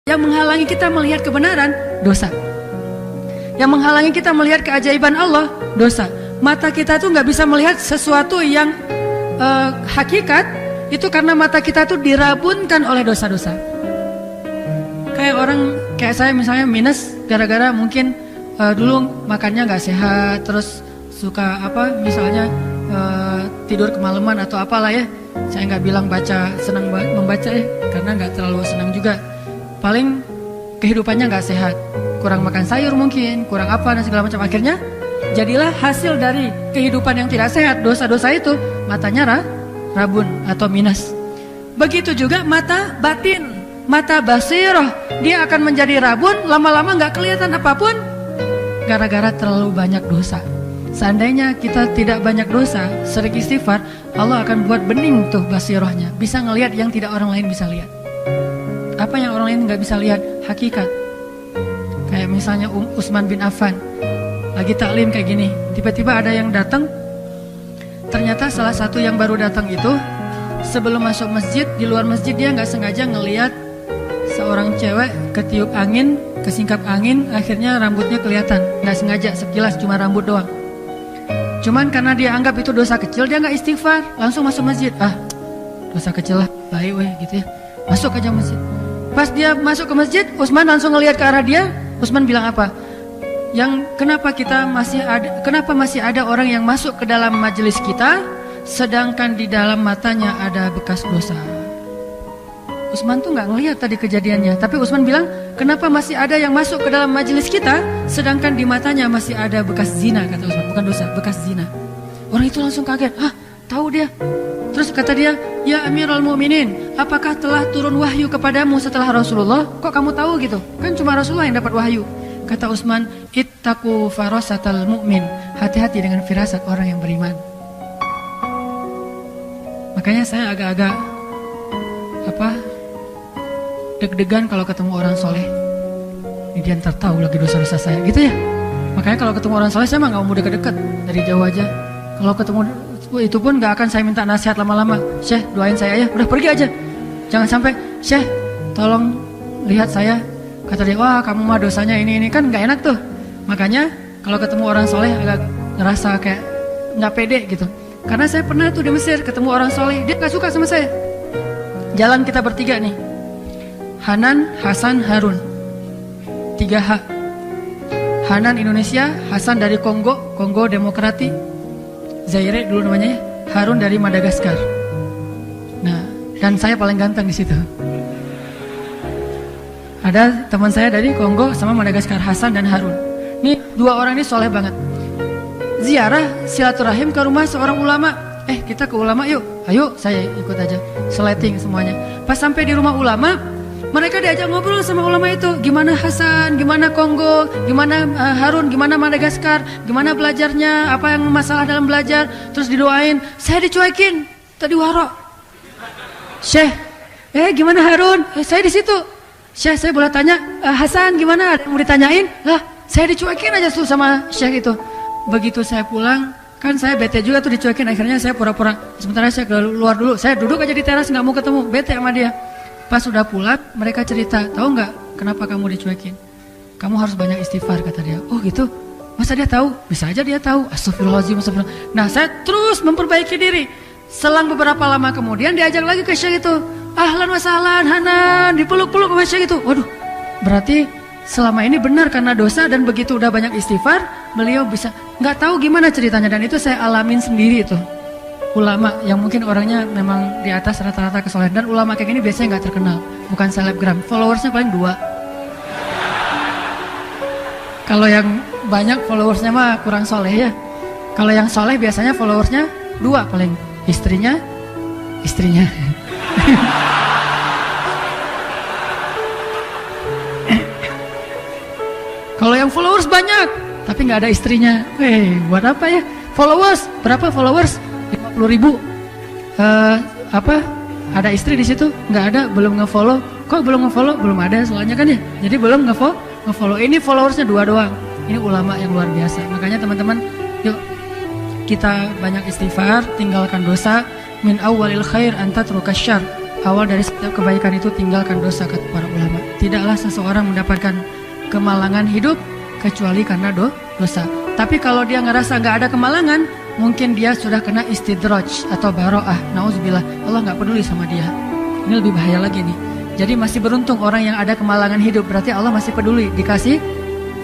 Yang menghalangi kita melihat kebenaran, dosa. Yang menghalangi kita melihat keajaiban Allah, dosa. Mata kita tuh nggak bisa melihat sesuatu yang hakikat, itu karena mata kita tuh dirabunkan oleh dosa-dosa. Kayak saya misalnya minus gara-gara mungkin dulu makannya nggak sehat, terus suka misalnya tidur kemalaman atau apalah ya. Saya nggak bilang senang membaca ya, karena nggak terlalu senang juga. Paling kehidupannya nggak sehat, kurang makan sayur mungkin, kurang apa dan segala macam. Akhirnya jadilah hasil dari kehidupan yang tidak sehat, dosa-dosa itu, matanya rabun atau minus. Begitu juga mata batin, mata basirah, dia akan menjadi rabun, lama-lama nggak kelihatan apapun gara-gara terlalu banyak dosa. Seandainya kita tidak banyak dosa, sering istighfar, Allah akan buat bening tuh basirahnya, bisa ngelihat yang tidak orang lain bisa lihat. Apa yang orang lain nggak bisa lihat? Hakikat. Kayak misalnya Utsman bin Affan lagi taklim kayak gini, tiba-tiba ada yang datang. Ternyata salah satu yang baru datang itu sebelum masuk masjid, di luar masjid dia nggak sengaja ngelihat seorang cewek ketiup angin, kesingkap angin, akhirnya rambutnya kelihatan. Nggak sengaja, sekilas cuma rambut doang. Cuman karena dia anggap itu dosa kecil, dia nggak istighfar, langsung masuk masjid. Dosa kecil lah, baik weh gitu ya. Masuk aja masjid. Pas dia masuk ke masjid, Utsman langsung ngelihat ke arah dia. Utsman bilang apa? Kenapa masih ada orang yang masuk ke dalam majelis kita, sedangkan di dalam matanya ada bekas dosa. Utsman tuh nggak ngelihat tadi kejadiannya, tapi Utsman bilang, kenapa masih ada yang masuk ke dalam majelis kita, sedangkan di matanya masih ada bekas zina, kata Utsman, bukan dosa, bekas zina. Orang itu langsung kaget, tahu dia. Terus kata dia, ya Amirul Mukminin, apakah telah turun wahyu kepadamu setelah Rasulullah? Kok kamu tahu gitu? Kan cuma Rasulullah yang dapat wahyu. Kata Utsman, ittaqu farasatal mu'min, hati-hati dengan firasat orang yang beriman. Makanya saya agak-agak deg-degan kalau ketemu orang soleh. Ini dia ntar tahu lagi dosa-dosa saya, gitu ya. Makanya kalau ketemu orang soleh saya mah nggak mau deket-deket, dari jauh aja. Kalau ketemu itu pun gak akan saya minta nasihat lama-lama. Syekh doain saya ya, udah pergi aja. Jangan sampai, Syekh tolong lihat saya. Kata dia, wah kamu mah dosanya ini kan gak enak tuh. Makanya kalau ketemu orang soleh agak ngerasa kayak gak pede gitu. Karena saya pernah tuh di Mesir ketemu orang soleh, dia gak suka sama saya. Jalan kita bertiga nih, Hanan, Hasan, Harun, 3H. Hanan Indonesia, Hasan dari Kongo Demokratik, Zaire dulu namanya ya, Harun dari Madagaskar. Nah, dan saya paling ganteng di situ. Ada teman saya dari Kongo sama Madagaskar, Hasan dan Harun. Nih dua orang ini soleh banget. Ziarah silaturahim ke rumah seorang ulama. Kita ke ulama yuk. Ayo, saya ikut aja. Sleting semuanya. Pas sampai di rumah ulama, mereka diajak ngobrol sama ulama itu. Gimana Hasan, gimana Kongo, gimana Harun, gimana Madagaskar, gimana belajarnya, apa yang masalah dalam belajar. Terus didoain. Saya dicuekin tadi waro. Syekh, gimana Harun? Saya di situ. Syekh, saya boleh tanya, Hasan gimana? Ada yang mau ditanyain? Lah, saya dicuekin aja tuh sama Syekh itu. Begitu saya pulang, kan saya bete juga tuh dicuekin. Akhirnya saya pura-pura, sementara saya keluar dulu. Saya duduk aja di teras, nggak mau ketemu, bete sama dia. Pas sudah pulang, mereka cerita, tahu nggak kenapa kamu dicuekin? Kamu harus banyak istighfar, kata dia. Oh gitu? Masa dia tahu? Bisa aja dia tahu. Astagfirullahaladzim, astagfirullah. Nah, saya terus memperbaiki diri. Selang beberapa lama kemudian diajak lagi ke Syekh itu. Ahlan wa sahlan, Hanan, dipeluk-peluk sama Syekh itu. Waduh, berarti selama ini benar karena dosa, dan begitu udah banyak istighfar, beliau bisa. Nggak tahu gimana ceritanya, dan itu saya alamin sendiri itu. Ulama yang mungkin orangnya memang di atas rata-rata kesolehan, dan ulama kayak gini biasanya nggak terkenal, bukan selebgram, followersnya paling 2. Kalau yang banyak followersnya mah kurang soleh ya. Kalau yang soleh biasanya followersnya 2 paling, istrinya. Kalau yang followers banyak tapi nggak ada istrinya, buat apa ya? Followers berapa followers? 50.000. Ada istri di situ? Nggak ada, belum ngefollow. Kok belum ngefollow? Belum ada soalnya kan ya. Jadi belum ngefollow. Ini followersnya 2 doang. Ini ulama yang luar biasa. Makanya teman-teman, yuk kita banyak istighfar, tinggalkan dosa. Min awwalil khair anta trukasyar. awal dari setiap kebaikan itu tinggalkan dosa, kata para ulama. Tidaklah seseorang mendapatkan kemalangan hidup kecuali karena dosa. Tapi kalau dia ngerasa nggak ada kemalangan, mungkin dia sudah kena istidraj atau baro'ah. Nauzubillah, Allah nggak peduli sama dia. Ini lebih bahaya lagi nih. Jadi masih beruntung orang yang ada kemalangan hidup, berarti Allah masih peduli, dikasih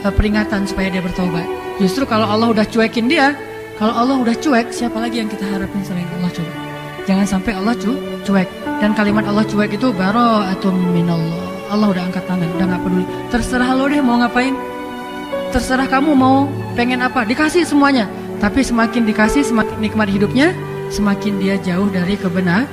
peringatan supaya dia bertobat. Justru kalau Allah udah cuekin dia, kalau Allah udah cuek, siapa lagi yang kita harapin selain Allah? Coba jangan sampai Allah cuek. Dan kalimat Allah cuek itu baro'atun minallah. Allah udah angkat tangan, udah gak peduli. Terserah lo deh mau ngapain, terserah kamu mau pengen apa, dikasih semuanya. Tapi semakin dikasih, semakin nikmat hidupnya, semakin dia jauh dari kebenaran.